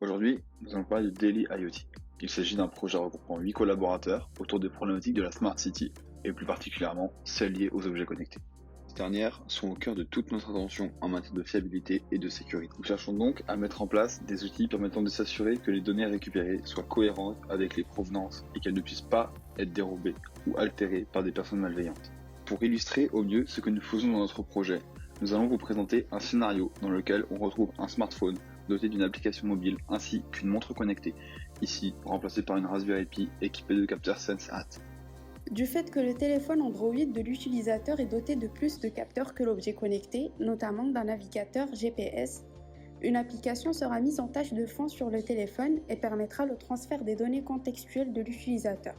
Aujourd'hui, nous allons parler de Daily IoT. Il s'agit d'un projet regroupant 8 collaborateurs autour des problématiques de la Smart City, et plus particulièrement celles liées aux objets connectés. Ces dernières sont au cœur de toute notre attention en matière de fiabilité et de sécurité. Nous cherchons donc à mettre en place des outils permettant de s'assurer que les données récupérées soient cohérentes avec les provenances et qu'elles ne puissent pas être dérobées ou altérées par des personnes malveillantes. Pour illustrer au mieux ce que nous faisons dans notre projet, nous allons vous présenter un scénario dans lequel on retrouve un smartphone doté d'une application mobile ainsi qu'une montre connectée, ici remplacée par une Raspberry Pi équipée de capteurs SenseHat. Du fait que le téléphone Android de l'utilisateur est doté de plus de capteurs que l'objet connecté, notamment d'un navigateur GPS, une application sera mise en tâche de fond sur le téléphone et permettra le transfert des données contextuelles de l'utilisateur,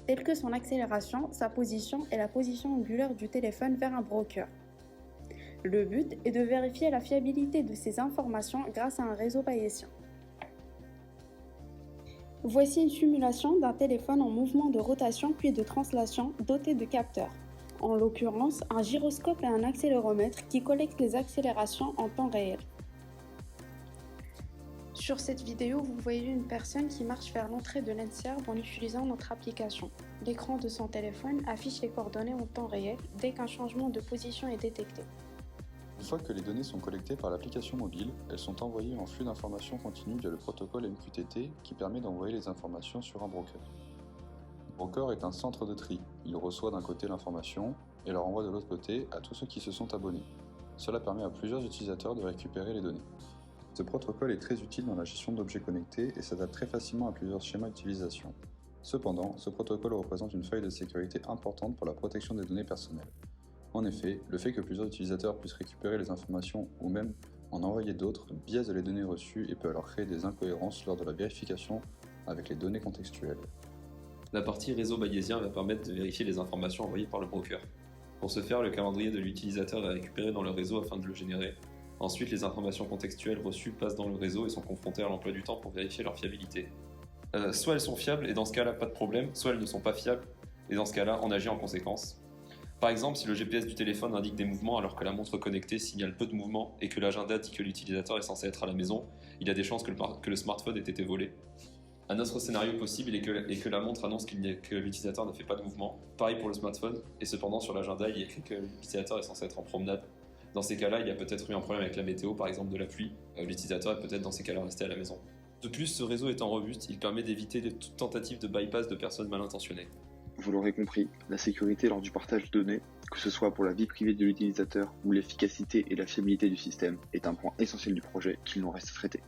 telles que son accélération, sa position et la position angulaire du téléphone vers un broker. Le but est de vérifier la fiabilité de ces informations grâce à un réseau bayésien. Voici une simulation d'un téléphone en mouvement de rotation puis de translation doté de capteurs, en l'occurrence un gyroscope et un accéléromètre qui collectent les accélérations en temps réel. Sur cette vidéo, vous voyez une personne qui marche vers l'entrée de l'Enserve en utilisant notre application. L'écran de son téléphone affiche les coordonnées en temps réel dès qu'un changement de position est détecté. Une fois que les données sont collectées par l'application mobile, elles sont envoyées en flux d'informations continu via le protocole MQTT qui permet d'envoyer les informations sur un broker. Le broker est un centre de tri. Il reçoit d'un côté l'information et la renvoie de l'autre côté à tous ceux qui se sont abonnés. Cela permet à plusieurs utilisateurs de récupérer les données. Ce protocole est très utile dans la gestion d'objets connectés et s'adapte très facilement à plusieurs schémas d'utilisation. Cependant, ce protocole représente une faille de sécurité importante pour la protection des données personnelles. En effet, le fait que plusieurs utilisateurs puissent récupérer les informations ou même en envoyer d'autres biaise les données reçues et peut alors créer des incohérences lors de la vérification avec les données contextuelles. La partie réseau bayésien va permettre de vérifier les informations envoyées par le broker. Pour ce faire, le calendrier de l'utilisateur est récupéré dans le réseau afin de le générer. Ensuite, les informations contextuelles reçues passent dans le réseau et sont confrontées à l'emploi du temps pour vérifier leur fiabilité. Soit elles sont fiables et dans ce cas-là pas de problème, soit elles ne sont pas fiables et dans ce cas-là on agit en conséquence. Par exemple, si le GPS du téléphone indique des mouvements alors que la montre connectée signale peu de mouvements et que l'agenda dit que l'utilisateur est censé être à la maison, il y a des chances que le smartphone ait été volé. Un autre scénario possible est que la montre annonce que l'utilisateur ne fait pas de mouvement. Pareil pour le smartphone, et cependant sur l'agenda il y a écrit que l'utilisateur est censé être en promenade. Dans ces cas-là, il y a peut-être eu un problème avec la météo, par exemple de la pluie. L'utilisateur est peut-être dans ces cas-là resté à la maison. De plus, ce réseau étant robuste, il permet d'éviter toute tentative de bypass de personnes mal intentionnées. Vous l'aurez compris, la sécurité lors du partage de données, que ce soit pour la vie privée de l'utilisateur ou l'efficacité et la fiabilité du système, est un point essentiel du projet qu'il nous reste à traiter.